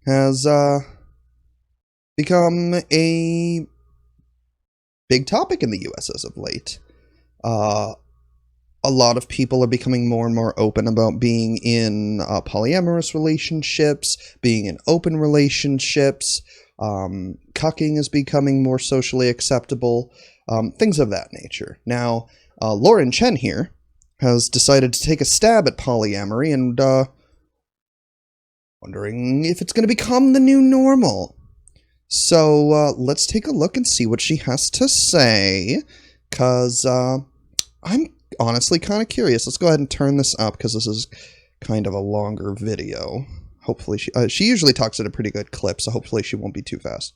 has become a big topic in the US as of late. A lot of people are becoming more and more open about being in polyamorous relationships, being in open relationships. Cucking is becoming more socially acceptable, things of that nature. Now, Lauren Chen here has decided to take a stab at polyamory and wondering if it's going to become the new normal. So let's take a look and see what she has to say, because I'm honestly kind of curious. Let's go ahead and turn this up, because this is kind of a longer video. Hopefully she usually talks at a pretty good clip, so hopefully she won't be too fast.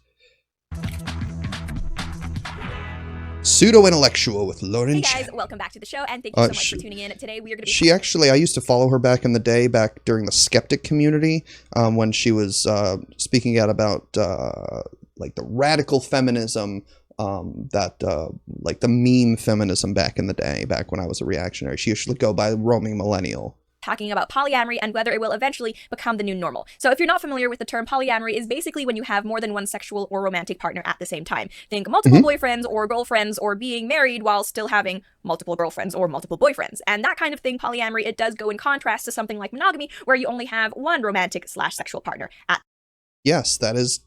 Pseudo-intellectual with Lauren Chen. Hey guys, welcome back to the show, and thank you so much for tuning in. Today we are going to be... I used to follow her back in the day, back during the skeptic community, when she was speaking out about like the radical feminism, like the meme feminism back in the day, back when I was a reactionary. She usually go by roaming millennial. Talking about polyamory and whether it will eventually become the new normal. So if you're not familiar with the term, polyamory is basically when you have more than one sexual or romantic partner at the same time. Think multiple boyfriends or girlfriends, or being married while still having multiple girlfriends or multiple boyfriends. And that kind of thing, polyamory, it does go in contrast to something like monogamy, where you only have one romantic / sexual partner at. Yes, that is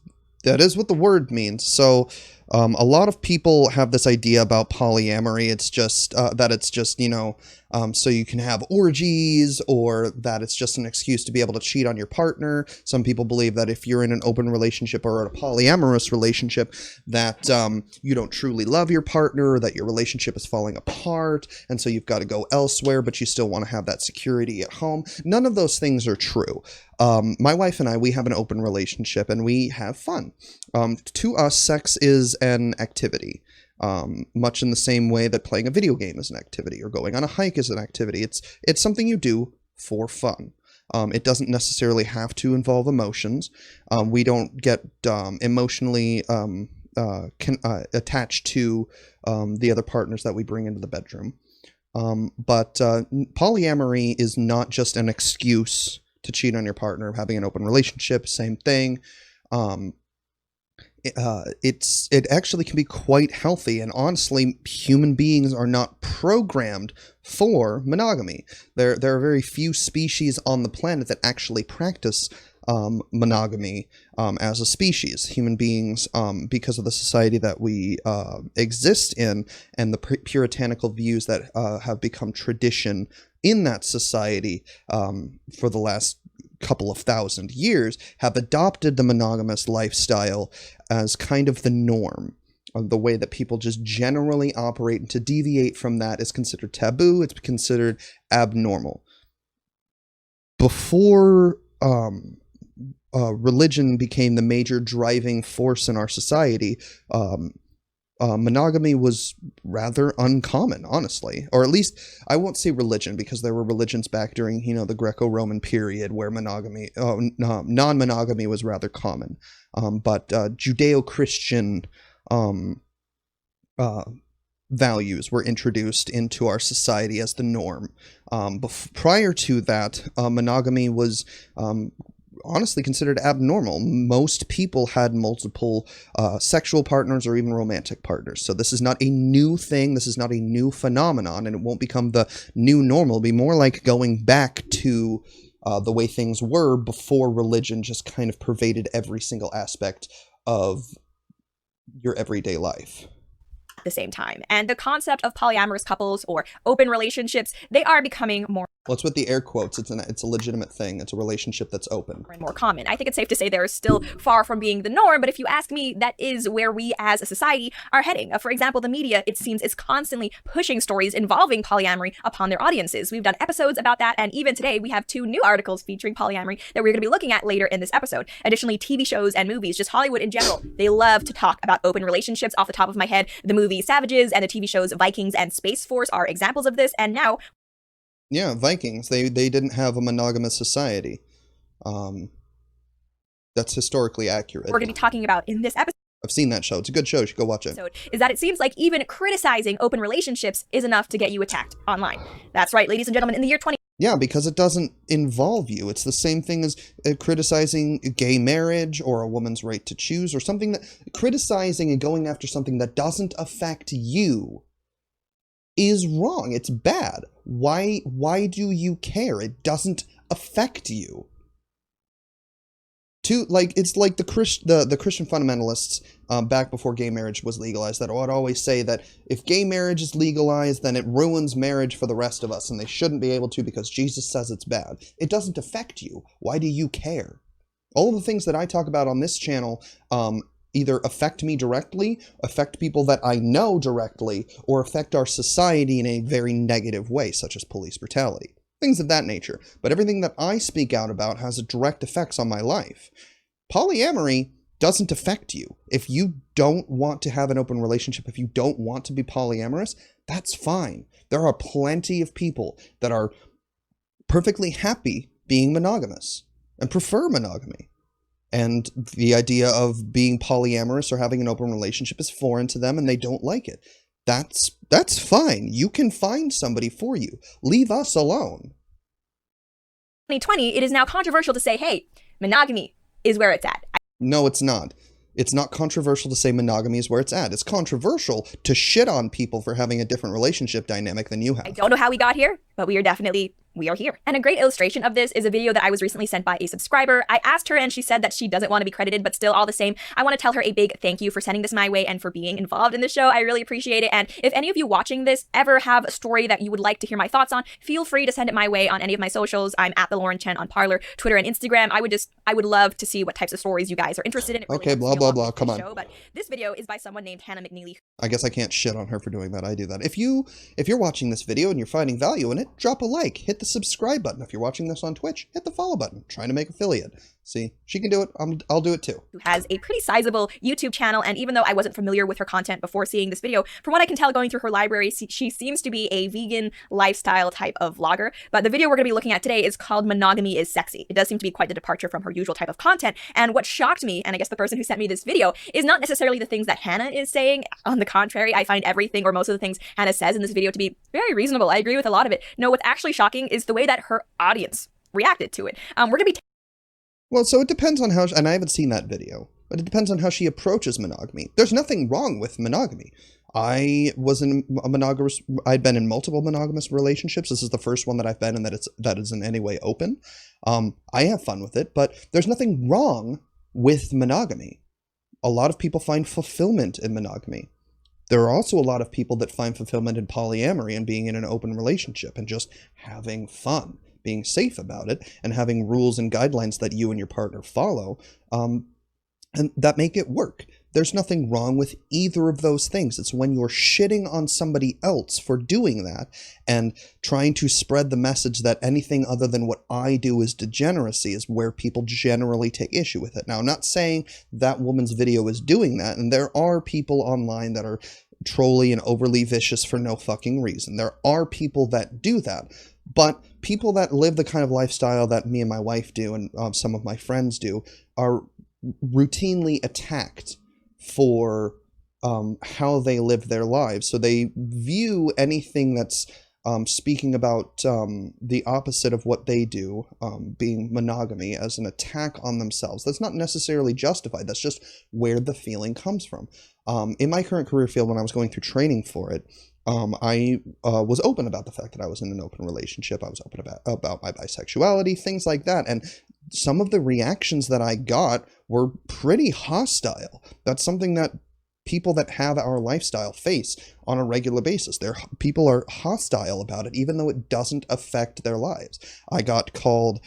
what the word means. So a lot of people have this idea about polyamory. It's just that it's just, you know, so you can have orgies, or that it's just an excuse to be able to cheat on your partner. Some people believe that if you're in an open relationship or a polyamorous relationship, that you don't truly love your partner, that your relationship is falling apart, and so you've got to go elsewhere, but you still want to have that security at home. None of those things are true. My wife and I, we have an open relationship, and we have fun. To us, sex is an activity, much in the same way that playing a video game is an activity, or going on a hike is an activity. It's something you do for fun. It doesn't necessarily have to involve emotions. We don't get emotionally attached to the other partners that we bring into the bedroom. But polyamory is not just an excuse to cheat on your partner. Having an open relationship, same thing. It actually can be quite healthy, and honestly, human beings are not programmed for monogamy. There are very few species on the planet that actually practice monogamy as a species. Human beings, because of the society that we exist in, and the puritanical views that have become tradition in that society for the last couple of thousand years, have adopted the monogamous lifestyle as kind of the norm, the way that people just generally operate, and to deviate from that is considered taboo. It's considered abnormal. Before religion became the major driving force in our society, monogamy was rather uncommon, honestly. Or at least, I won't say religion, because there were religions back during, you know, the Greco-Roman period where monogamy, non-monogamy was rather common. But Judeo-Christian values were introduced into our society as the norm. Prior to that, monogamy was honestly considered abnormal. Most people had multiple sexual partners or even romantic partners. So this is not a new thing. This is not a new phenomenon, and it won't become the new normal. It'll be more like going back to the way things were before religion just kind of pervaded every single aspect of your everyday life. The same time. And the concept of polyamorous couples or open relationships, they are becoming more... Well, it's with the air quotes. It's a legitimate thing. It's a relationship that's open. And more common. I think it's safe to say they're still far from being the norm, but if you ask me, that is where we as a society are heading. For example, the media, it seems, is constantly pushing stories involving polyamory upon their audiences. We've done episodes about that, and even today we have 2 new articles featuring polyamory that we're going to be looking at later in this episode. Additionally, TV shows and movies, just Hollywood in general, they love to talk about open relationships. Off the top of my head, the movie Savages and the TV shows Vikings and Space Force are examples of this, and now... Yeah, Vikings. They didn't have a monogamous society. That's historically accurate. We're going to be talking about in this episode. I've seen that show. It's a good show. You should go watch it. Is that it seems like even criticizing open relationships is enough to get you attacked online. That's right, ladies and gentlemen, in the year Yeah, because it doesn't involve you. It's the same thing as criticizing gay marriage or a woman's right to choose or something that criticizing and going after something that doesn't affect you is wrong. It's bad. Why do you care? It doesn't affect you. It's like the Christian fundamentalists back before gay marriage was legalized that would always say that if gay marriage is legalized, then it ruins marriage for the rest of us, and they shouldn't be able to because Jesus says it's bad. It doesn't affect you. Why do you care? All of the things that I talk about on this channel either affect me directly, affect people that I know directly, or affect our society in a very negative way, such as police brutality. Things of that nature. But everything that I speak out about has direct effects on my life. Polyamory doesn't affect you. If you don't want to have an open relationship, if you don't want to be polyamorous, that's fine. There are plenty of people that are perfectly happy being monogamous and prefer monogamy. And the idea of being polyamorous or having an open relationship is foreign to them and they don't like it. That's fine. You can find somebody for you. Leave us alone. 2020, it is now controversial to say, hey, monogamy is where it's at. No, it's not. It's not controversial to say monogamy is where it's at. It's controversial to shit on people for having a different relationship dynamic than you have. I don't know how we got here, but we are here. And a great illustration of this is a video that I was recently sent by a subscriber. I asked her and she said that she doesn't want to be credited, but still all the same, I want to tell her a big thank you for sending this my way and for being involved in the show. I really appreciate it. And if any of you watching this ever have a story that you would like to hear my thoughts on, feel free to send it my way on any of my socials. I'm at the Chen on Parler, Twitter, and Instagram. I would love to see what types of stories you guys are interested in. It really okay, blah, blah, blah. Come on. Show, but this video is by someone named Hannah McNeely. I guess I can't shit on her for doing that. I do that. If you're watching this video and you're finding value in it, drop a like, hit the subscribe button. If you're watching this on Twitch, hit the follow button. I'm trying to make affiliate. See, she can do it. I'll do it too. Who has a pretty sizable YouTube channel, and even though I wasn't familiar with her content before seeing this video, from what I can tell going through her library, she seems to be a vegan lifestyle type of vlogger. But the video we're going to be looking at today is called Monogamy is Sexy. It does seem to be quite the departure from her usual type of content. And what shocked me, and I guess the person who sent me this video, is not necessarily the things that Hannah is saying. On the contrary, I find everything or most of the things Hannah says in this video to be very reasonable. I agree with a lot of it. No, what's actually shocking is the way that her audience reacted to it. We're going to be well, so it depends on how, and I haven't seen that video, but it depends on how she approaches monogamy. There's nothing wrong with monogamy. I was I'd been in multiple monogamous relationships. This is the first one that I've been in that is in any way open. I have fun with it, but there's nothing wrong with monogamy. A lot of people find fulfillment in monogamy. There are also a lot of people that find fulfillment in polyamory and being in an open relationship and just having fun, being safe about it, and having rules and guidelines that you and your partner follow, and that make it work. There's nothing wrong with either of those things. It's when you're shitting on somebody else for doing that and trying to spread the message that anything other than what I do is degeneracy is where people generally take issue with it. Now, I'm not saying that woman's video is doing that, and there are people online that are trolly and overly vicious for no fucking reason. There are people that do that. But people that live the kind of lifestyle that me and my wife do and some of my friends do are routinely attacked for how they live their lives. So they view anything that's speaking about the opposite of what they do, being monogamy, as an attack on themselves. That's not necessarily justified. That's just where the feeling comes from. In my current career field, when I was going through training for it, I was open about the fact that I was in an open relationship. I was open about my bisexuality, things like that. And some of the reactions that I got were pretty hostile. That's something that people that have our lifestyle face on a regular basis. People are hostile about it, even though it doesn't affect their lives. I got called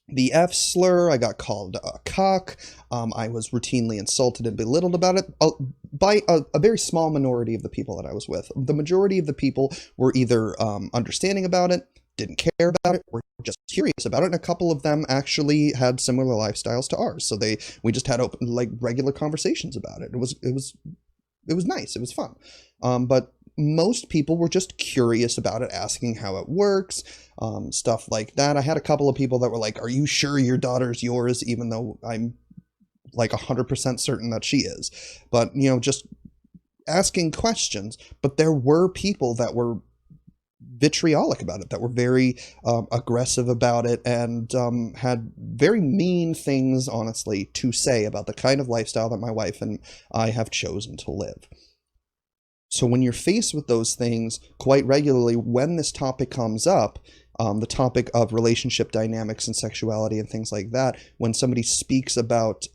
the F slur. I got called a cock. I was routinely insulted and belittled about it by a very small minority of the people that I was with. The majority of the people were either understanding about it, didn't care about it, or just curious about it, and a couple of them actually had similar lifestyles to ours. So we just had open, like, regular conversations about it. It was nice. It was fun. But most people were just curious about it, asking how it works, stuff like that. I had a couple of people that were like, "Are you sure your daughter's yours?" Even though I'm like 100% certain that she is. But, just asking questions. But there were people that were vitriolic about it, that were very aggressive about it, and had very mean things, honestly, to say about the kind of lifestyle that my wife and I have chosen to live. So when you're faced with those things quite regularly, when this topic comes up, the topic of relationship dynamics and sexuality and things like that, when somebody speaks about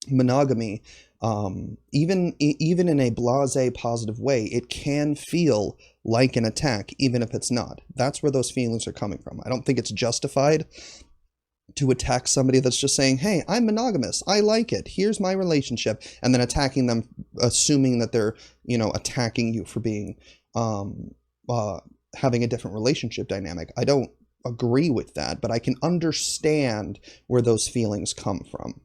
monogamy, even in a blasé positive way, it can feel like an attack, even if it's not. That's where those feelings are coming from. I don't think it's justified to attack somebody that's just saying, hey, I'm monogamous, I like it, here's my relationship, and then attacking them, assuming that they're, attacking you for being, having a different relationship dynamic. I don't agree with that, but I can understand where those feelings come from.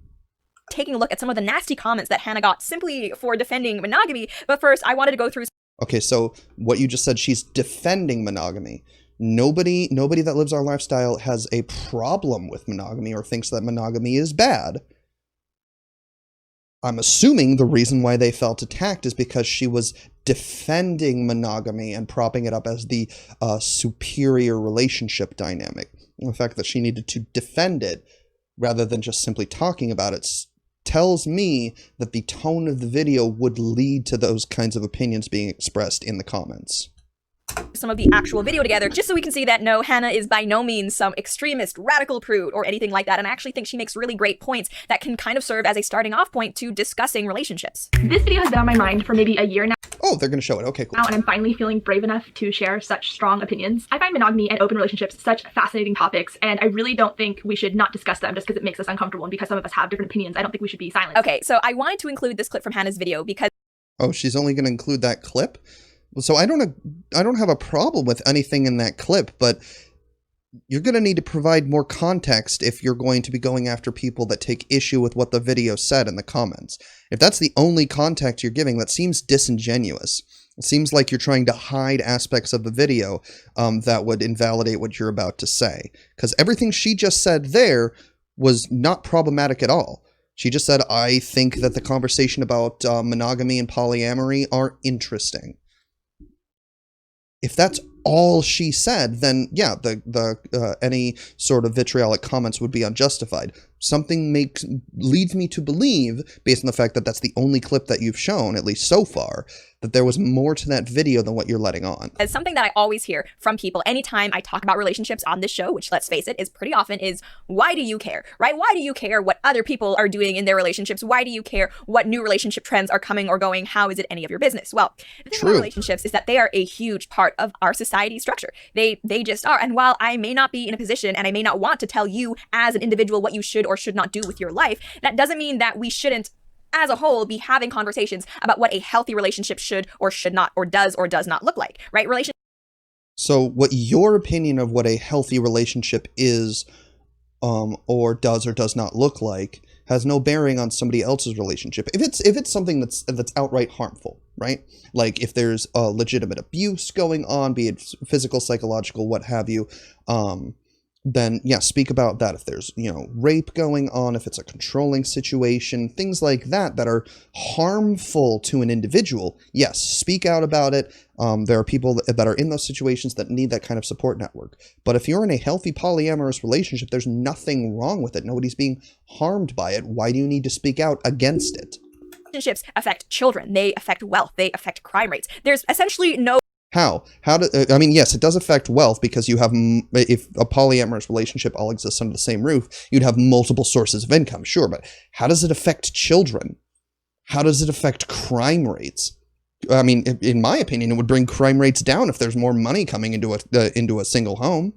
Taking a look at some of the nasty comments that Hannah got simply for defending monogamy, but first I wanted to go through. Okay, so what you just said, she's defending monogamy. Nobody that lives our lifestyle has a problem with monogamy or thinks that monogamy is bad. I'm assuming the reason why they felt attacked is because she was defending monogamy and propping it up as the superior relationship dynamic. The fact that she needed to defend it rather than just simply talking about it tells me that the tone of the video would lead to those kinds of opinions being expressed in the comments. Some of the actual video together, just so we can see that no, Hannah is by no means some extremist, radical prude or anything like that, and I actually think she makes really great points that can kind of serve as a starting off point to discussing relationships. This video has been on my mind for maybe a year now. Oh, they're going to show it. Okay, cool. And I'm finally feeling brave enough to share such strong opinions. I find monogamy and open relationships such fascinating topics, and I really don't think we should not discuss them just because it makes us uncomfortable, and because some of us have different opinions, I don't think we should be silent. Okay, so I wanted to include this clip from Hannah's video because... Oh, she's only going to include that clip? So I don't have a problem with anything in that clip, but you're going to need to provide more context if you're going to be going after people that take issue with what the video said in the comments. If that's the only context you're giving, that seems disingenuous. It seems like you're trying to hide aspects of the video that would invalidate what you're about to say. Because everything she just said there was not problematic at all. She just said, I think that the conversation about monogamy and polyamory are interesting. If that's all she said, then yeah, any sort of vitriolic comments would be unjustified. Something leads me to believe, based on the fact that that's the only clip that you've shown, at least so far, that there was more to that video than what you're letting on. As something that I always hear from people anytime I talk about relationships on this show, which let's face it, is pretty often, is why do you care, right? Why do you care what other people are doing in their relationships? Why do you care what new relationship trends are coming or going? How is it any of your business? Well, the thing about relationships is that they are a huge part of our society structure. They just are. And while I may not be in a position and I may not want to tell you as an individual what you should or should not do with your life, that doesn't mean that we shouldn't as a whole be having conversations about what a healthy relationship should or should not or does not look like, right? So what your opinion of what a healthy relationship is or does not look like has no bearing on somebody else's relationship. If it's something that's outright harmful, right? Like if there's legitimate abuse going on, be it physical, psychological, what have you, then yeah, speak about that. If there's, rape going on, if it's a controlling situation, things like that that are harmful to an individual, yes, speak out about it. There are people that are in those situations that need that kind of support network. But if you're in a healthy polyamorous relationship, there's nothing wrong with it. Nobody's being harmed by it. Why do you need to speak out against it? Relationships affect children. They affect wealth. They affect crime rates. There's essentially no... How? Yes, it does affect wealth because you have, if a polyamorous relationship all exists under the same roof, you'd have multiple sources of income, sure, but how does it affect children? How does it affect crime rates? I mean, in my opinion, it would bring crime rates down if there's more money coming into a single home.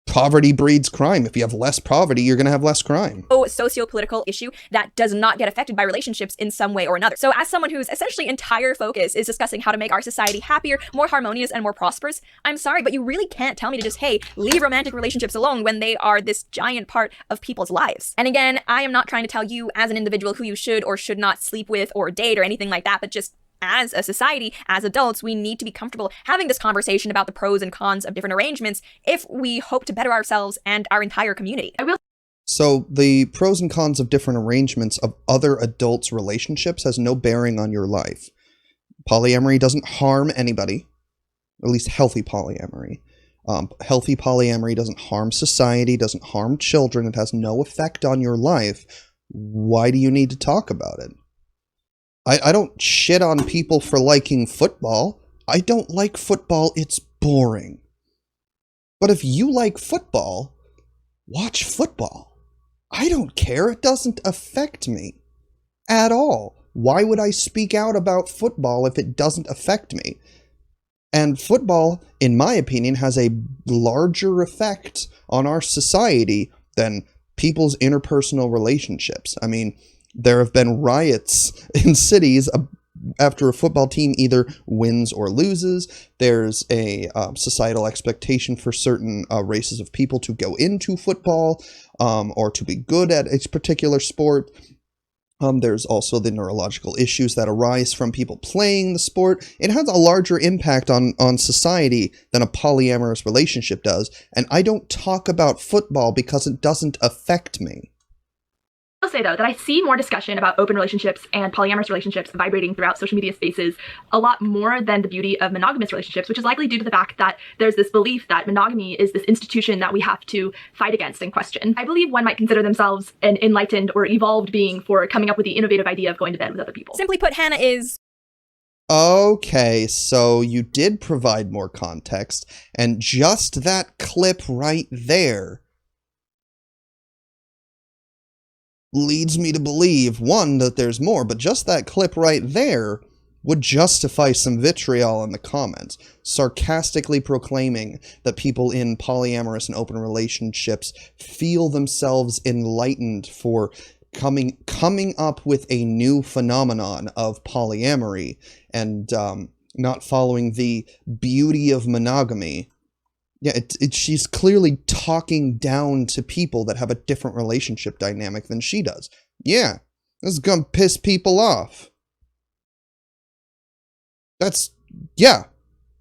Poverty breeds crime. If you have less poverty, you're going to have less crime. Socio-political issue that does not get affected by relationships in some way or another. So as someone whose essentially entire focus is discussing how to make our society happier, more harmonious, and more prosperous, I'm sorry, but you really can't tell me to just, hey, leave romantic relationships alone when they are this giant part of people's lives. And again, I am not trying to tell you as an individual who you should or should not sleep with or date or anything like that, but just as a society, as adults, we need to be comfortable having this conversation about the pros and cons of different arrangements if we hope to better ourselves and our entire community. So the pros and cons of different arrangements of other adults' relationships has no bearing on your life. Polyamory doesn't harm anybody. at least healthy polyamory. Healthy polyamory doesn't harm society, doesn't harm children, it has no effect on your life. Why do you need to talk about it? I don't shit on people for liking football. I don't like football, it's boring. But if you like football, watch football. I don't care, it doesn't affect me at all. Why would I speak out about football if it doesn't affect me? And football, in my opinion, has a larger effect on our society than people's interpersonal relationships. I mean, there have been riots in cities after a football team either wins or loses. There's a societal expectation for certain races of people to go into football or to be good at a particular sport. There's also the neurological issues that arise from people playing the sport. It has a larger impact on society than a polyamorous relationship does. And I don't talk about football because it doesn't affect me. I'll say, though, that I see more discussion about open relationships and polyamorous relationships vibrating throughout social media spaces a lot more than the beauty of monogamous relationships, which is likely due to the fact that there's this belief that monogamy is this institution that we have to fight against and question. I believe one might consider themselves an enlightened or evolved being for coming up with the innovative idea of going to bed with other people. Simply put, Hannah is... Okay, so you did provide more context, and just that clip right there leads me to believe, one, that there's more, but just that clip right there would justify some vitriol in the comments, sarcastically proclaiming that people in polyamorous and open relationships feel themselves enlightened for coming up with a new phenomenon of polyamory and not following the beauty of monogamy. Yeah, she's clearly talking down to people that have a different relationship dynamic than she does. Yeah, this is gonna piss people off. That's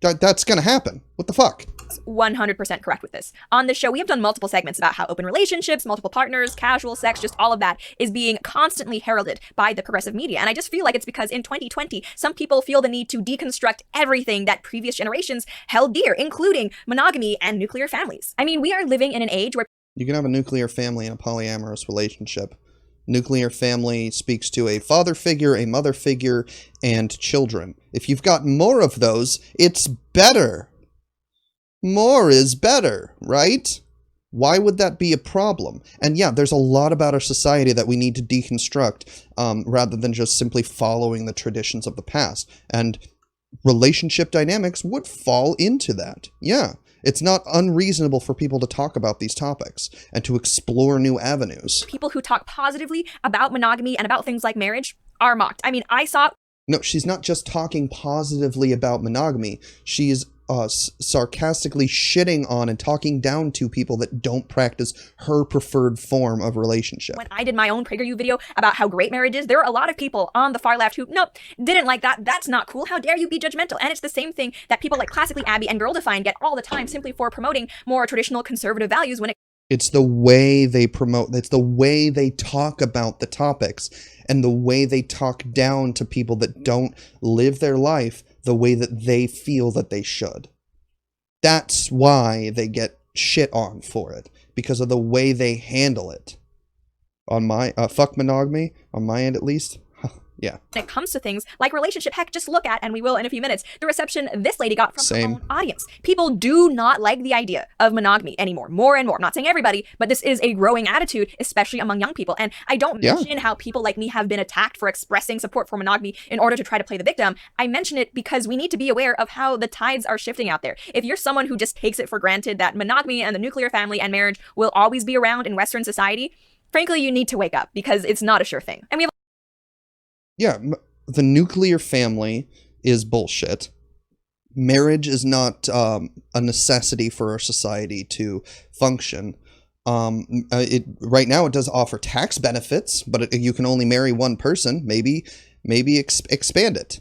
gonna happen. What the fuck? 100% correct with this. On this show, we have done multiple segments about how open relationships, multiple partners, casual sex, just all of that is being constantly heralded by the progressive media. And I just feel like it's because in 2020, some people feel the need to deconstruct everything that previous generations held dear, including monogamy and nuclear families. I mean, we are living in an age where you can have a nuclear family in a polyamorous relationship. Nuclear family speaks to a father figure, a mother figure, and children. If you've got more of those, it's better. More is better, right? Why would that be a problem? And yeah, there's a lot about our society that we need to deconstruct rather than just simply following the traditions of the past. And relationship dynamics would fall into that. Yeah, it's not unreasonable for people to talk about these topics and to explore new avenues. people who talk positively about monogamy and about things like marriage are mocked. I mean, I saw... No, she's not just talking positively about monogamy. She's sarcastically shitting on and talking down to people that don't practice her preferred form of relationship. When I did my own PragerU video about how great marriage is, there are a lot of people on the far left who, nope, didn't like that. That's not cool. How dare you be judgmental? And it's the same thing that people like Classically Abby and Girl Define get all the time simply for promoting more traditional conservative values when it... It's the way they promote, it's the way they talk about the topics, and the way they talk down to people that don't live their life the way that they feel that they should. That's why they get shit on for it, because of the way they handle it. On my, fuck monogamy, on my end at least. Yeah. When it comes to things like relationship, heck, just look at, and we will in a few minutes, the reception this lady got from her own audience. People do not like the idea of monogamy anymore, more and more. I'm not saying everybody, but this is a growing attitude, especially among young people. And I don't mention how people like me have been attacked for expressing support for monogamy in order to try to play the victim. I mention it because we need to be aware of how the tides are shifting out there. If you're someone who just takes it for granted that monogamy and the nuclear family and marriage will always be around in Western society, frankly, you need to wake up, because it's not a sure thing. And we have... Yeah, the nuclear family is bullshit. Marriage is not a necessity for our society to function. Right now it does offer tax benefits, but you can only marry one person. Maybe expand it.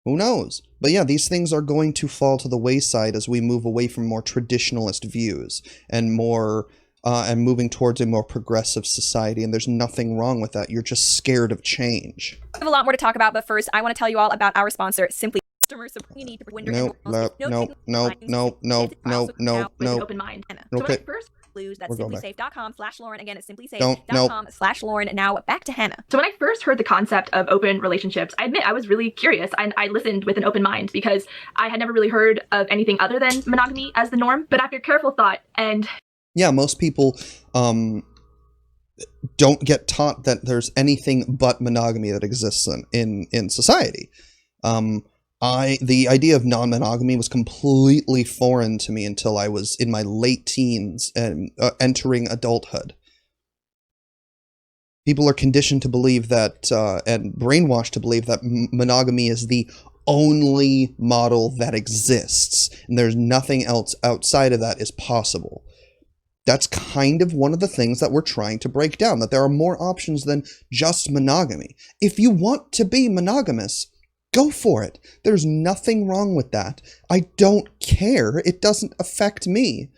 Who knows? But yeah, these things are going to fall to the wayside as we move away from more traditionalist views and more... and moving towards a more progressive society, and there's nothing wrong with that. You're just scared of change. We have a lot more to talk about, but first, I want to tell you all about our sponsor, Simply. customer support. You need to wonder No, no, no, no, no, no, no, no, with an no. open mind. Hannah. So when I Okay. first That's We're going back. simplysafe.com/Lauren. Again, it's Don't, simplysafe.com/Lauren. Now back to Hannah. So when I first heard the concept of open relationships, I admit I was really curious and I listened with an open mind because I had never really heard of anything other than monogamy as the norm. But after careful thought and Yeah, most people don't get taught that there's anything but monogamy that exists in society. The idea of non-monogamy was completely foreign to me until I was in my late teens and entering adulthood. People are conditioned to believe that, and brainwashed to believe that monogamy is the only model that exists, and there's nothing else outside of that is possible. That's kind of one of the things that we're trying to break down, that there are more options than just monogamy. If you want to be monogamous, go for it. There's nothing wrong with that. I don't care. It doesn't affect me.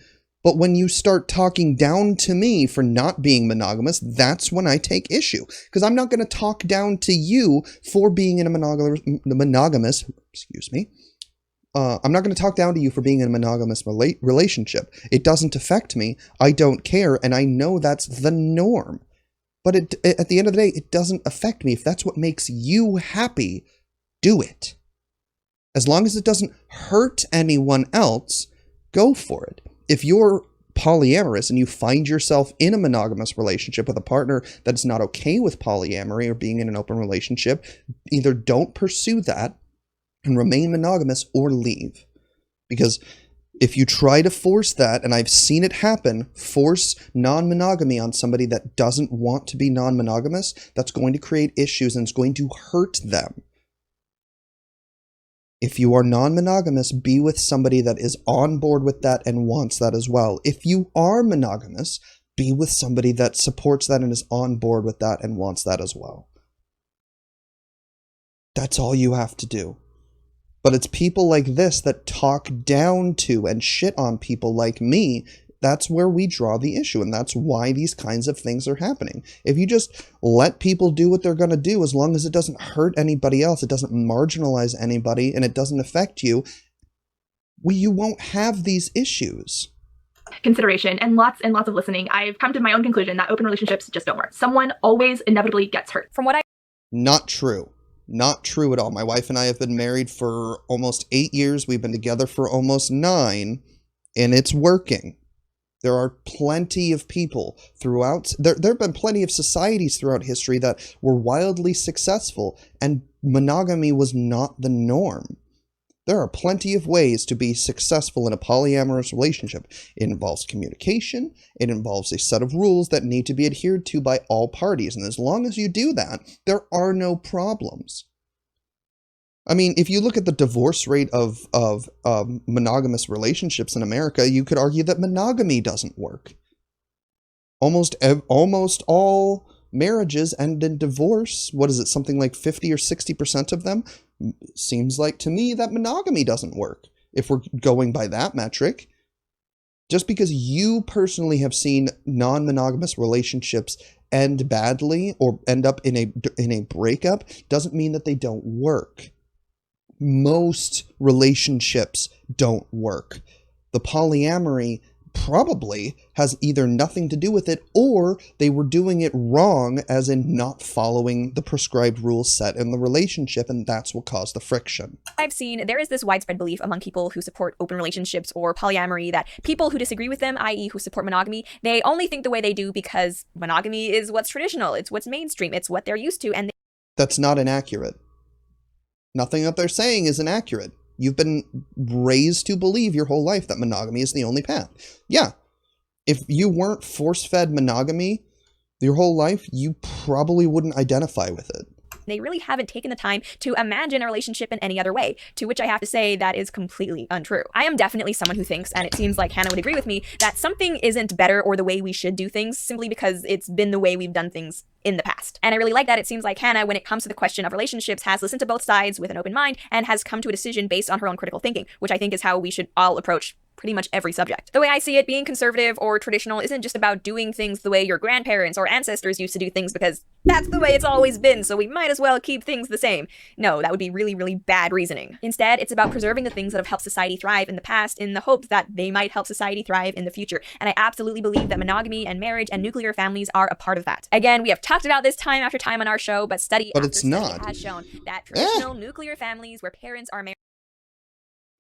But when you start talking down to me for not being monogamous, that's when I take issue. Because I'm not going to talk down to you for being in a monogamous, I'm not going to talk down to you for being in a monogamous relationship. It doesn't affect me. I don't care. And I know that's the norm. But at the end of the day, it doesn't affect me. If that's what makes you happy, do it. As long as it doesn't hurt anyone else, go for it. If you're polyamorous and you find yourself in a monogamous relationship with a partner that's not okay with polyamory or being in an open relationship, either don't pursue that and remain monogamous or leave. Because if you try to force that, and I've seen it happen, force non-monogamy on somebody that doesn't want to be non-monogamous, that's going to create issues and it's going to hurt them. If you are non-monogamous, be with somebody that is on board with that and wants that as well. If you are monogamous, be with somebody that supports that and is on board with that and wants that as well. That's all you have to do. But it's people like this that talk down to and shit on people like me. That's where we draw the issue, and that's why these kinds of things are happening. If you just let people do what they're going to do, as long as it doesn't hurt anybody else, it doesn't marginalize anybody, and it doesn't affect you, you won't have these issues. Consideration and lots of listening, I've come to my own conclusion that open relationships just don't work. Someone always inevitably gets hurt. From what I Not true. Not true at all. My wife and I have been married for almost 8 years. We've been together for almost 9, and it's working. There are plenty of people throughout, there have been plenty of societies throughout history that were wildly successful, and monogamy was not the norm. There are plenty of ways to be successful in a polyamorous relationship. It involves communication. It involves a set of rules that need to be adhered to by all parties. And as long as you do that, there are no problems. I mean, if you look at the divorce rate of monogamous relationships in America, you could argue that monogamy doesn't work. Almost all marriages end in divorce. What is it, something like 50 or 60% of them? Seems like to me that monogamy doesn't work, if we're going by that metric. Just because you personally have seen non-monogamous relationships end badly or end up in a breakup doesn't mean that they don't work. Most relationships don't work. The polyamory probably has either nothing to do with it, or they were doing it wrong, as in not following the prescribed rules set in the relationship, and that's what caused the friction. I've seen, there is this widespread belief among people who support open relationships or polyamory that people who disagree with them, i.e. who support monogamy, they only think the way they do because monogamy is what's traditional, it's what's mainstream, it's what they're used to, and That's not inaccurate. Nothing that they're saying is inaccurate. You've been raised to believe your whole life that monogamy is the only path. Yeah. If you weren't force-fed monogamy your whole life, you probably wouldn't identify with it. they really haven't taken the time to imagine a relationship in any other way, to which I have to say that is completely untrue. I am definitely someone who thinks, and it seems like Hannah would agree with me, that something isn't better or the way we should do things simply because it's been the way we've done things in the past. And I really like that it seems like Hannah, when it comes to the question of relationships, has listened to both sides with an open mind and has come to a decision based on her own critical thinking, which I think is how we should all approach pretty much every subject. The way I see it, being conservative or traditional isn't just about doing things the way your grandparents or ancestors used to do things because that's the way it's always been, so we might as well keep things the same. No, that would be really, really bad reasoning. Instead, it's about preserving the things that have helped society thrive in the past in the hope that they might help society thrive in the future. And I absolutely believe that monogamy and marriage and nuclear families are a part of that. Again, we have talked about this time after time on our show, but study after study has shown that traditional nuclear families where parents are married.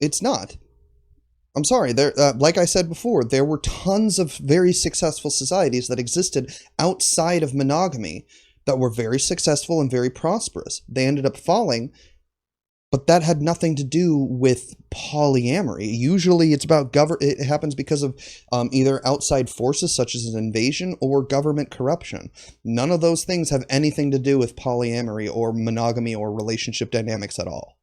It's not. I'm sorry, like I said before, there were tons of very successful societies that existed outside of monogamy that were very successful and very prosperous. They ended up falling, but that had nothing to do with polyamory. Usually it's about it happens because of either outside forces such as an invasion or government corruption. None of those things have anything to do with polyamory or monogamy or relationship dynamics at all.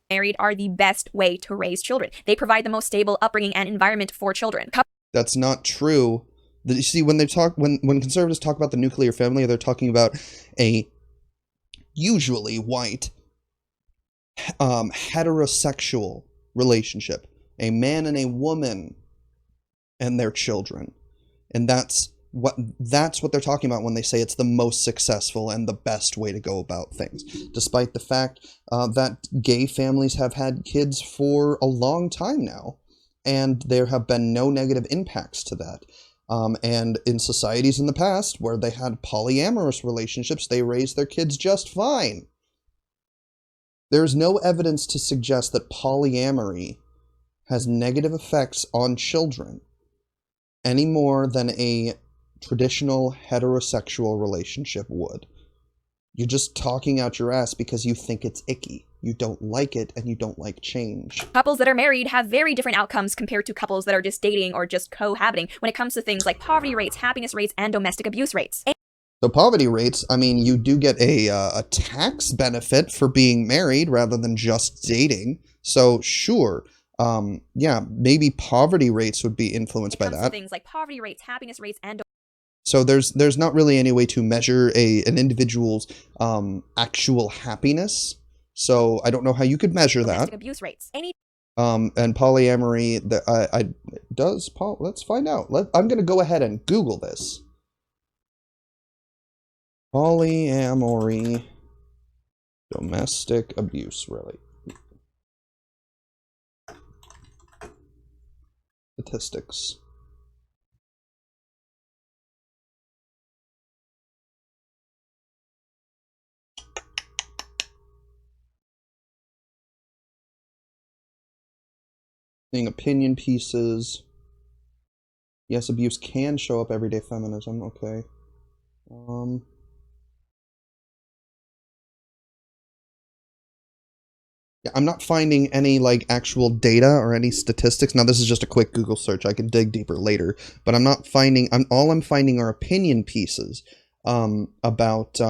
Married are the best way to raise children. They provide the most stable upbringing and environment for children. That's not true. You see, when conservatives talk about the nuclear family, they're talking about a usually white heterosexual relationship, a man and a woman and their children, and that's what they're talking about when they say it's the most successful and the best way to go about things, despite the fact that gay families have had kids for a long time now, and there have been no negative impacts to that. And in societies in the past where they had polyamorous relationships, they raised their kids just fine. There's no evidence to suggest that polyamory has negative effects on children any more than a traditional heterosexual relationship would. You're just talking out your ass because you think it's icky. You don't like it, and you don't like change. Couples that are married have very different outcomes compared to couples that are just dating or just cohabiting when it comes to things like poverty rates, happiness rates, and domestic abuse rates. So poverty rates, I mean, you do get a tax benefit for being married rather than just dating. So sure, yeah, maybe poverty rates would be influenced by that. Things like poverty rates, happiness rates, and so there's not really any way to measure an individual's actual happiness. So I don't know how you could measure that. Abuse rates. And polyamory, let's find out. I'm going to go ahead and Google this. Polyamory, domestic abuse, really. Statistics. Seeing opinion pieces. Yes, abuse can show up everyday feminism. Okay. Yeah, I'm not finding any like actual data or any statistics. Now this is just a quick Google search. I can dig deeper later, but I'm not finding. All I'm finding are opinion pieces about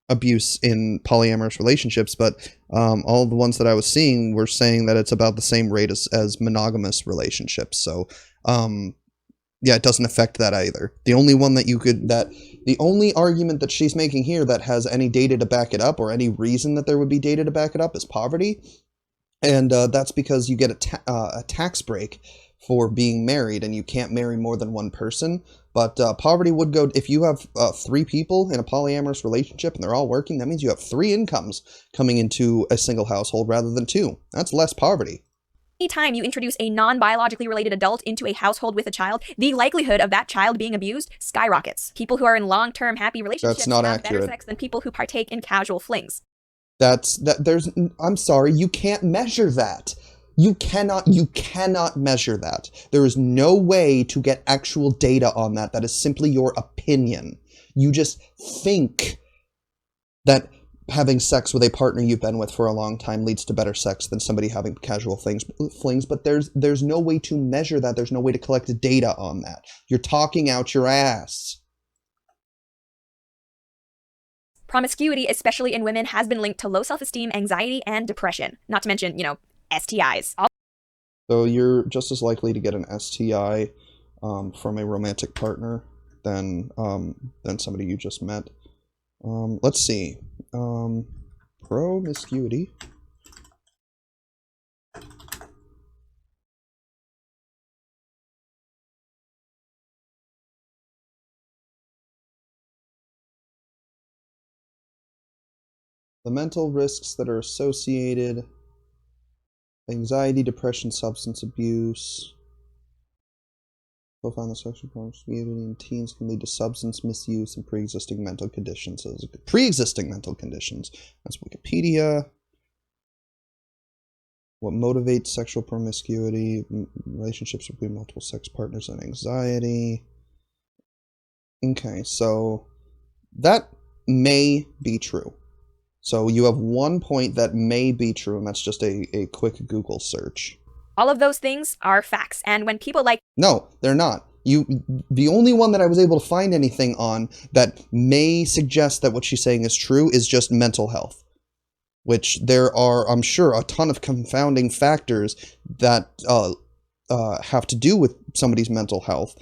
abuse in polyamorous relationships, but all the ones that I was seeing were saying that it's about the same rate as monogamous relationships. So yeah, it doesn't affect that either. The only argument that she's making here that has any data to back it up, or any reason that there would be data to back it up, is poverty, and that's because you get a tax break for being married, and you can't marry more than one person. But poverty would go, if you have 3 people in a polyamorous relationship and they're all working, that means you have 3 incomes coming into a single household rather than 2. That's less poverty. Anytime you introduce a non-biologically related adult into a household with a child, the likelihood of that child being abused skyrockets. People who are in long-term happy relationships have better sex than people who partake in casual flings. I'm sorry, you can't measure that. You cannot measure that. There is no way to get actual data on that. That is simply your opinion. You just think that having sex with a partner you've been with for a long time leads to better sex than somebody having casual flings, but there's no way to measure that. There's no way to collect data on that. You're talking out your ass. Promiscuity, especially in women, has been linked to low self-esteem, anxiety, and depression. Not to mention, STIs. So you're just as likely to get an STI from a romantic partner than somebody you just met. Let's see. Promiscuity. The mental risks that are associated: anxiety, depression, substance abuse. Profound sexual promiscuity in teens can lead to substance misuse and pre-existing mental conditions. So pre-existing mental conditions. That's Wikipedia. What motivates sexual promiscuity? Relationships between multiple sex partners and anxiety. Okay, so that may be true. So you have one point that may be true, and that's just a quick Google search. All of those things are facts. And when people like... No, they're not. The only one that I was able to find anything on that may suggest that what she's saying is true is just mental health, which there are, I'm sure, a ton of confounding factors that have to do with somebody's mental health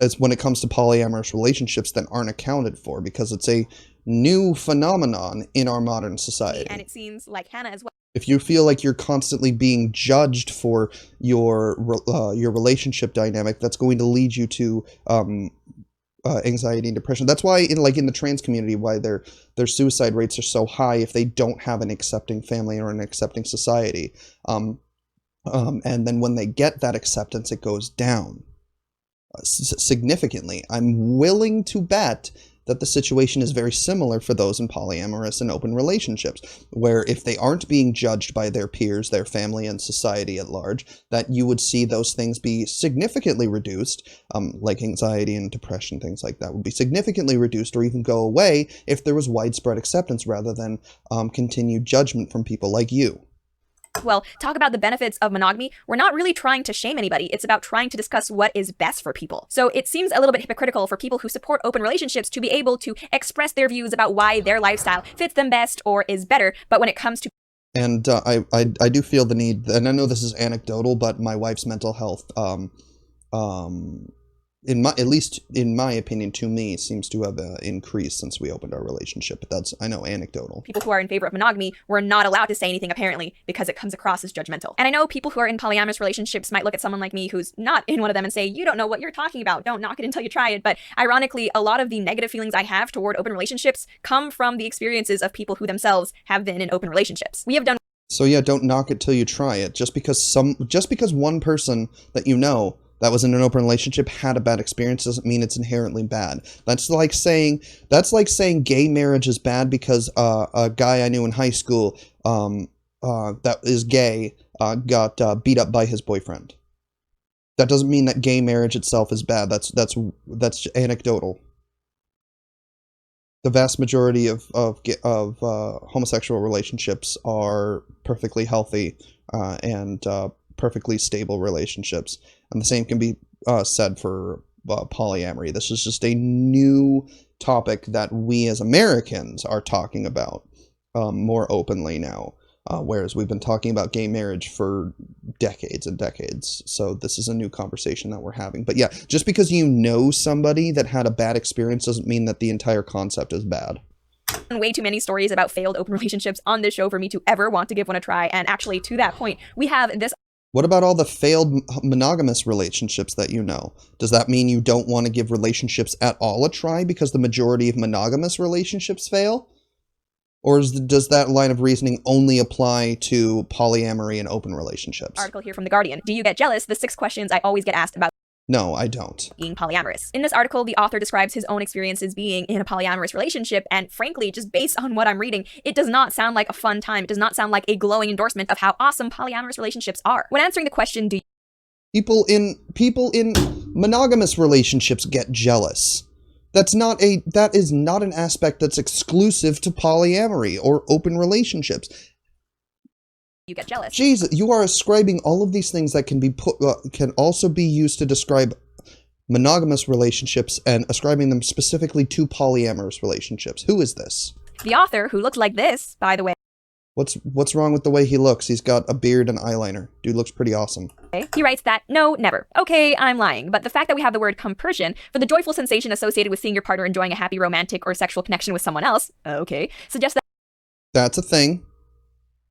as when it comes to polyamorous relationships that aren't accounted for, because it's a new phenomenon in our modern society. And it seems like Hannah as well. If you feel like you're constantly being judged for your relationship dynamic, that's going to lead you to anxiety and depression. That's why in the trans community, why their suicide rates are so high if they don't have an accepting family or an accepting society. And then when they get that acceptance, it goes down significantly. I'm willing to bet that the situation is very similar for those in polyamorous and open relationships, where if they aren't being judged by their peers, their family, and society at large, that you would see those things be significantly reduced, like anxiety and depression, things like that would be significantly reduced or even go away if there was widespread acceptance rather than continued judgment from people like you. Well, talk about the benefits of monogamy. We're not really trying to shame anybody. It's about trying to discuss what is best for people. So it seems a little bit hypocritical for people who support open relationships to be able to express their views about why their lifestyle fits them best or is better. But when it comes to... And I do feel the need, and I know this is anecdotal, but my wife's mental health, at least in my opinion, to me, seems to have increased since we opened our relationship. But that's, I know, anecdotal. People who are in favor of monogamy were not allowed to say anything, apparently, because it comes across as judgmental. And I know people who are in polyamorous relationships might look at someone like me who's not in one of them and say, you don't know what you're talking about. Don't knock it until you try it. But ironically, a lot of the negative feelings I have toward open relationships come from the experiences of people who themselves have been in open relationships. We have done... So yeah, don't knock it till you try it. Just because one person that you know that was in an open relationship had a bad experience doesn't mean it's inherently bad. That's like saying gay marriage is bad because a guy I knew in high school that is gay got beat up by his boyfriend. That doesn't mean that gay marriage itself is bad. That's anecdotal. The vast majority of homosexual relationships are perfectly healthy and perfectly stable relationships. And the same can be said for polyamory. This is just a new topic that we as Americans are talking about more openly now, whereas we've been talking about gay marriage for decades and decades. So this is a new conversation that we're having. But yeah, just because you know somebody that had a bad experience doesn't mean that the entire concept is bad. Way too many stories about failed open relationships on this show for me to ever want to give one a try. And actually, to that point, we have this... What about all the failed monogamous relationships that you know? Does that mean you don't want to give relationships at all a try because the majority of monogamous relationships fail? Or does that line of reasoning only apply to polyamory and open relationships? Article here from The Guardian. Do you get jealous? The 6 questions I always get asked about No, I don't. being polyamorous. In this article, the author describes his own experiences being in a polyamorous relationship, and frankly, just based on what I'm reading, it does not sound like a fun time. It does not sound like a glowing endorsement of how awesome polyamorous relationships are. When answering the question, people in monogamous relationships get jealous. That is not an aspect that's exclusive to polyamory or open relationships. you get jealous? Jesus, you are ascribing all of these things that can also be used to describe monogamous relationships and ascribing them specifically to polyamorous relationships. Who is this? The author, who looked like this, by the way. What's wrong with the way he looks? He's got a beard and eyeliner. Dude looks pretty awesome. He writes that, no, never. Okay, I'm lying. But the fact that we have the word compersion for the joyful sensation associated with seeing your partner enjoying a happy romantic or sexual connection with someone else, okay, suggests that... That's a thing.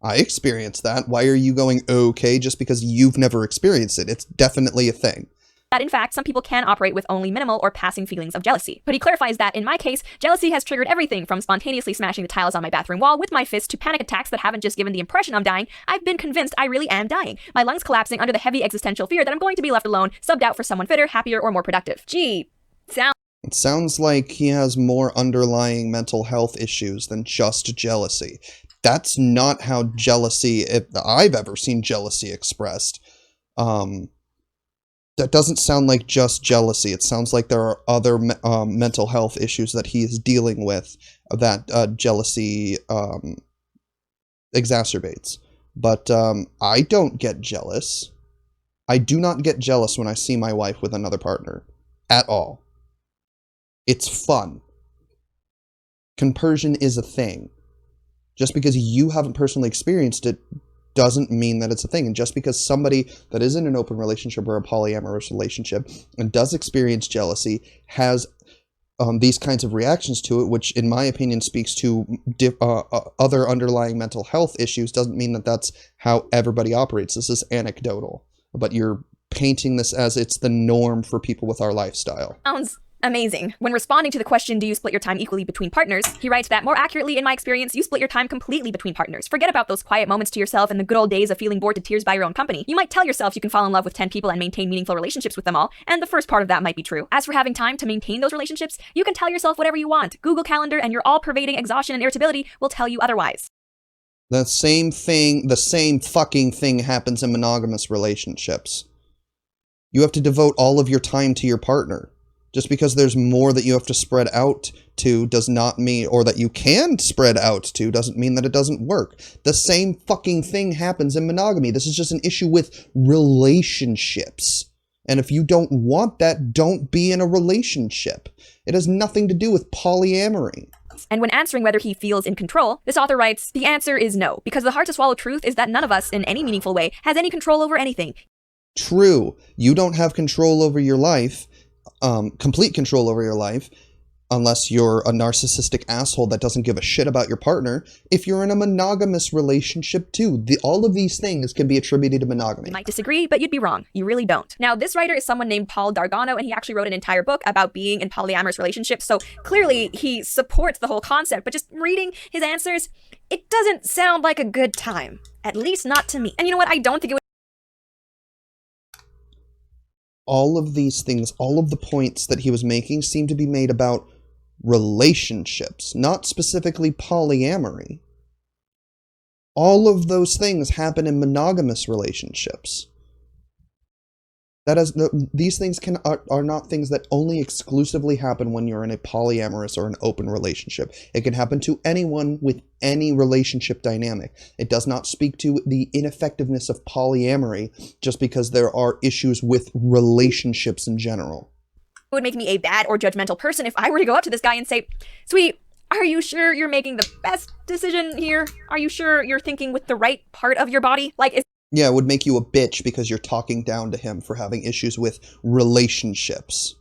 I experienced that. Why are you going okay just because you've never experienced it? It's definitely a thing. that in fact, some people can operate with only minimal or passing feelings of jealousy. But he clarifies that in my case, jealousy has triggered everything from spontaneously smashing the tiles on my bathroom wall with my fist to panic attacks that haven't just given the impression I'm dying, I've been convinced I really am dying. My lungs collapsing under the heavy existential fear that I'm going to be left alone, subbed out for someone fitter, happier, or more productive. Gee, It sounds like he has more underlying mental health issues than just jealousy. That's not how jealousy, if I've ever seen jealousy expressed. That doesn't sound like just jealousy. It sounds like there are other mental health issues that he is dealing with that jealousy exacerbates. But I don't get jealous. I do not get jealous when I see my wife with another partner. At all. It's fun. Compersion is a thing. Just because you haven't personally experienced it doesn't mean that it's a thing. And just because somebody that is in an open relationship or a polyamorous relationship and does experience jealousy has these kinds of reactions to it, which in my opinion speaks to other underlying mental health issues, doesn't mean that that's how everybody operates. This is anecdotal. But you're painting this as it's the norm for people with our lifestyle. sounds amazing. When responding to the question, do you split your time equally between partners, he writes that more accurately, in my experience, you split your time completely between partners. Forget about those quiet moments to yourself and the good old days of feeling bored to tears by your own company. You might tell yourself you can fall in love with 10 people and maintain meaningful relationships with them all, and the first part of that might be true. As for having time to maintain those relationships, you can tell yourself whatever you want. Google Calendar and your all-pervading exhaustion and irritability will tell you otherwise. The same fucking thing happens in monogamous relationships. You have to devote all of your time to your partner. Just because there's more that you have to spread out to does not mean, or that you can spread out to, doesn't mean that it doesn't work. The same fucking thing happens in monogamy. This is just an issue with relationships. And if you don't want that, don't be in a relationship. It has nothing to do with polyamory. And when answering whether he feels in control, this author writes, the answer is no, because the hard-to-swallow truth is that none of us, in any meaningful way, has any control over anything. True. You don't have control over your life, complete control over your life, unless you're a narcissistic asshole that doesn't give a shit about your partner. If you're in a monogamous relationship too, all of these things can be attributed to monogamy. You might disagree, but you'd be wrong. You really don't. Now, this writer is someone named Paul Dargano, and he actually wrote an entire book about being in polyamorous relationships, so clearly he supports the whole concept, but just reading his answers, it doesn't sound like a good time. At least not to me. And you know what? I don't think it would. All of these things, all of the points that he was making seem to be made about relationships, not specifically polyamory. All of those things happen in monogamous relationships. These things are not things that only exclusively happen when you're in a polyamorous or an open relationship. It can happen to anyone with any relationship dynamic. It does not speak to the ineffectiveness of polyamory just because there are issues with relationships in general. It would make me a bad or judgmental person if I were to go up to this guy and say, sweetie, are you sure you're making the best decision here? Are you sure you're thinking with the right part of your body? Yeah, it would make you a bitch because you're talking down to him for having issues with relationships.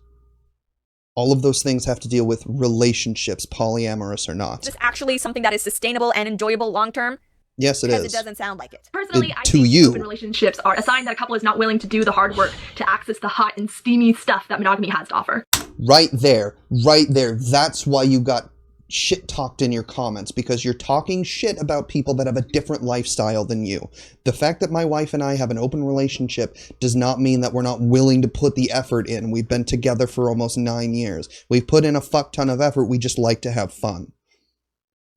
All of those things have to deal with relationships, polyamorous or not. Is this actually something that is sustainable and enjoyable long-term? Yes, it is. Because it doesn't sound like it. Personally, I think open relationships are a sign that a couple is not willing to do the hard work to access the hot and steamy stuff that monogamy has to offer. Right there. That's why you got shit talked in your comments, because you're talking shit about people that have a different lifestyle than you. The fact that my wife and I have an open relationship does not mean that we're not willing to put the effort in. We've been together for almost 9 years. We've put in a fuck ton of effort. We just like to have fun.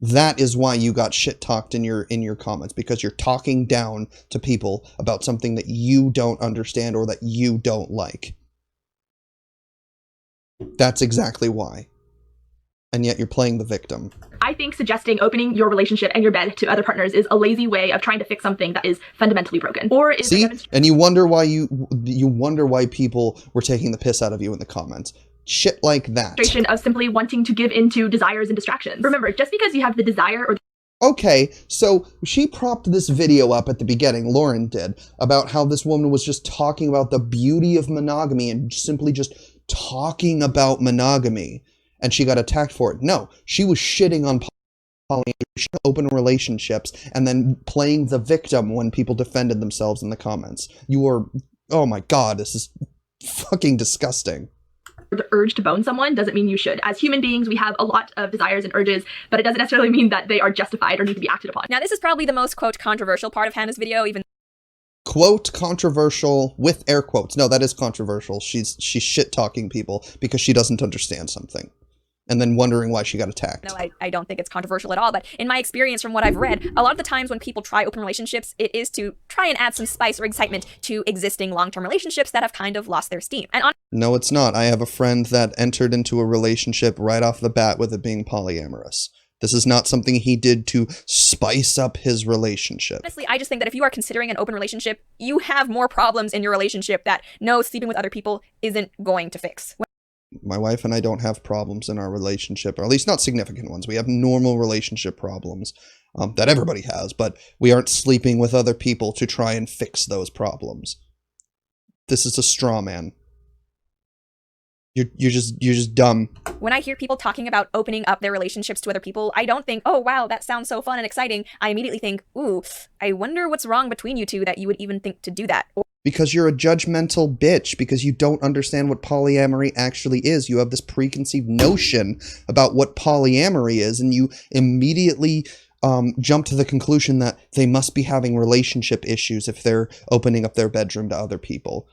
That is why you got shit talked in your comments, because you're talking down to people about something that you don't understand or that you don't like. That's exactly why. And yet you're playing the victim. I think suggesting opening your relationship and your bed to other partners is a lazy way of trying to fix something that is fundamentally broken. Or is and you wonder why people were taking the piss out of you in the comments. Shit like that. Of simply wanting to give into desires and distractions. Remember, just because you have the desire or Okay, so she propped this video up at the beginning, Lauren did, about how this woman was just talking about the beauty of monogamy and simply just talking about monogamy. And she got attacked for it. No, she was shitting on polyamory, open relationships, and then playing the victim when people defended themselves in the comments. Oh my god, this is fucking disgusting. The urge to bone someone doesn't mean you should. As human beings, we have a lot of desires and urges, but it doesn't necessarily mean that they are justified or need to be acted upon. Now, this is probably the most, quote, controversial part of Hannah's video, even Quote, controversial with air quotes. No, that is controversial. She's shit-talking people because she doesn't understand something. And then wondering why she got attacked. No, I don't think it's controversial at all, but in my experience from what I've read, a lot of the times when people try open relationships, it is to try and add some spice or excitement to existing long-term relationships that have kind of lost their steam. And No, it's not. I have a friend that entered into a relationship right off the bat with it being polyamorous. This is not something he did to spice up his relationship. honestly, I just think that if you are considering an open relationship, you have more problems in your relationship that no, sleeping with other people isn't going to fix. My wife and I don't have problems in our relationship, or at least not significant ones. We have normal relationship problems that everybody has, but we aren't sleeping with other people to try and fix those problems. This is a straw man. You're just dumb. When I hear people talking about opening up their relationships to other people, I don't think, oh wow, that sounds so fun and exciting. I immediately think, ooh, I wonder what's wrong between you two that you would even think to do that. Because you're a judgmental bitch, because you don't understand what polyamory actually is. You have this preconceived notion about what polyamory is, and you immediately jump to the conclusion that they must be having relationship issues if they're opening up their bedroom to other people.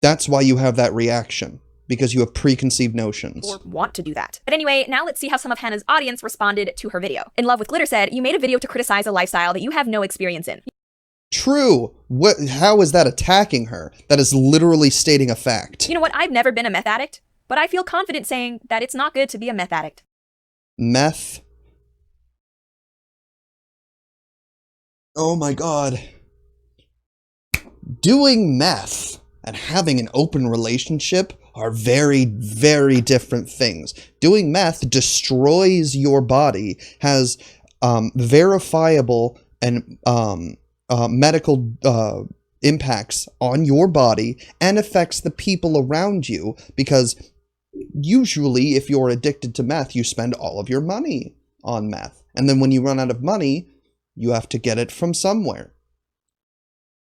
That's why you have that reaction, because you have preconceived notions. Or want to do that. But anyway, now let's see how some of Hannah's audience responded to her video. In Love with Glitter said, you made a video to criticize a lifestyle that you have no experience in. True. How is that attacking her? That is literally stating a fact. You know what? I've never been a meth addict, but I feel confident saying that it's not good to be a meth addict. Meth. Oh my god. Doing meth and having an open relationship are very, very different things. Doing meth destroys your body, has verifiable and medical impacts on your body, and affects the people around you, because usually if you're addicted to meth, you spend all of your money on meth. And then when you run out of money, you have to get it from somewhere.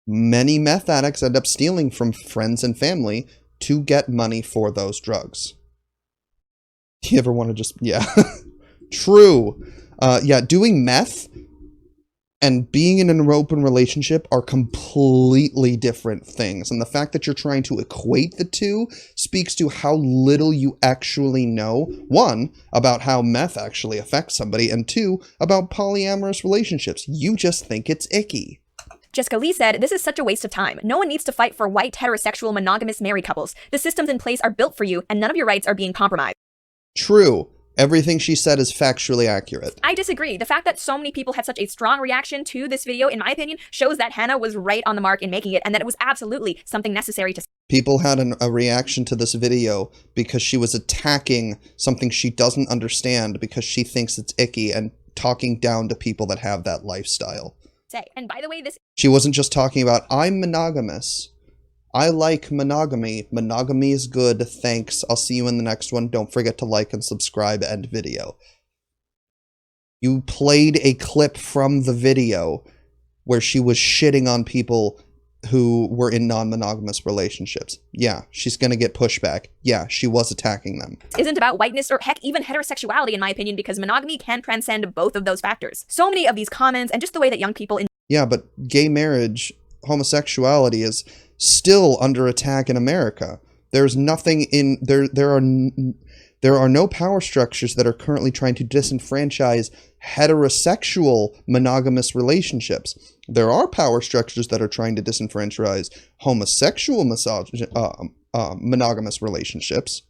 Many meth addicts end up stealing from friends and family to get money for those drugs. You ever want to just... Yeah. True. Yeah, doing meth and being in an open relationship are completely different things. And the fact that you're trying to equate the two speaks to how little you actually know. One, about how meth actually affects somebody, and two, about polyamorous relationships. You just think it's icky. Jessica Lee said, this is such a waste of time. No one needs to fight for white, heterosexual, monogamous married couples. The systems in place are built for you, and none of your rights are being compromised. True. Everything she said is factually accurate. I disagree. The fact that so many people had such a strong reaction to this video, in my opinion, shows that Hannah was right on the mark in making it, and that it was absolutely something necessary to... People had a reaction to this video because she was attacking something she doesn't understand because she thinks it's icky, and talking down to people that have that lifestyle. say. And by the way, this... She wasn't just talking about, I'm monogamous. I like monogamy. Monogamy is good. Thanks. I'll see you in the next one. Don't forget to like and subscribe. End video. You played a clip from the video where she was shitting on people who were in non-monogamous relationships. Yeah, she's gonna get pushback. Yeah, she was attacking them. Isn't about whiteness or heck, even heterosexuality, in my opinion, because monogamy can transcend both of those factors. So many of these comments and just the way that young people... Yeah, but gay marriage, homosexuality is still under attack in America. There's nothing in... There are no power structures that are currently trying to disenfranchise heterosexual monogamous relationships. There are power structures that are trying to disenfranchise homosexual monogamous relationships.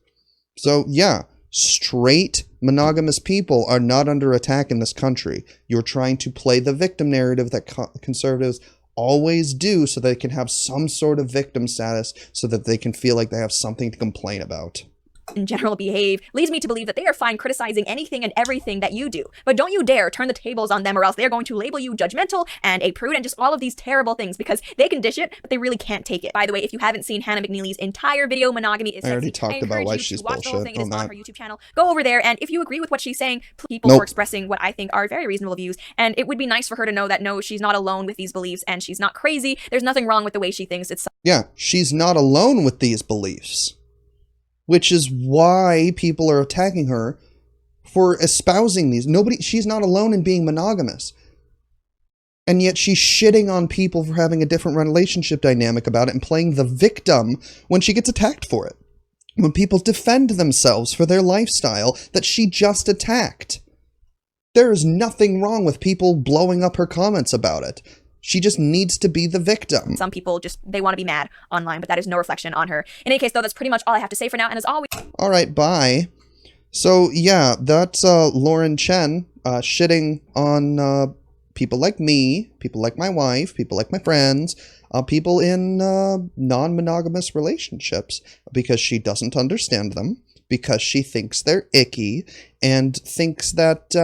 So yeah, straight monogamous people are not under attack in this country. You're trying to play the victim narrative that conservatives always do so they can have some sort of victim status so that they can feel like they have something to complain about. in general behave leads me to believe that they are fine criticizing anything and everything that you do. But don't you dare turn the tables on them, or else they're going to label you judgmental and a prude and just all of these terrible things, because they can dish it, but they really can't take it. By the way, if you haven't seen Hannah McNeely's entire video, Monogamy is I already Sexy, talked about encourage why you she's to watch the whole bullshit thing. It is on on that. her YouTube channel. Go over there, and if you agree with what she's saying, people Nope. for expressing what I think are very reasonable views. And it would be nice for her to know that no, she's not alone with these beliefs, and she's not crazy. There's nothing wrong with the way she thinks. It's Yeah, she's not alone with these beliefs, which is why people are attacking her for espousing these. She's not alone in being monogamous. And yet she's shitting on people for having a different relationship dynamic about it and playing the victim when she gets attacked for it. When people defend themselves for their lifestyle that she just attacked. There is nothing wrong with people blowing up her comments about it. She just needs to be the victim. some people just, they want to be mad online, but that is no reflection on her. In any case, though, that's pretty much all I have to say for now. And as always, All right, bye. So, yeah, that's Lauren Chen shitting on people like me, people like my wife, people like my friends, people in non-monogamous relationships, because she doesn't understand them, because she thinks they're icky, and thinks that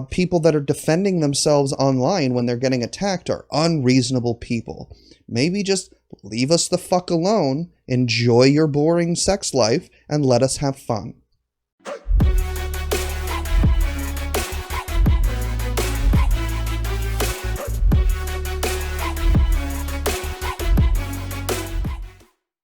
people that are defending themselves online when they're getting attacked are unreasonable people. Maybe just leave us the fuck alone, enjoy your boring sex life, and let us have fun.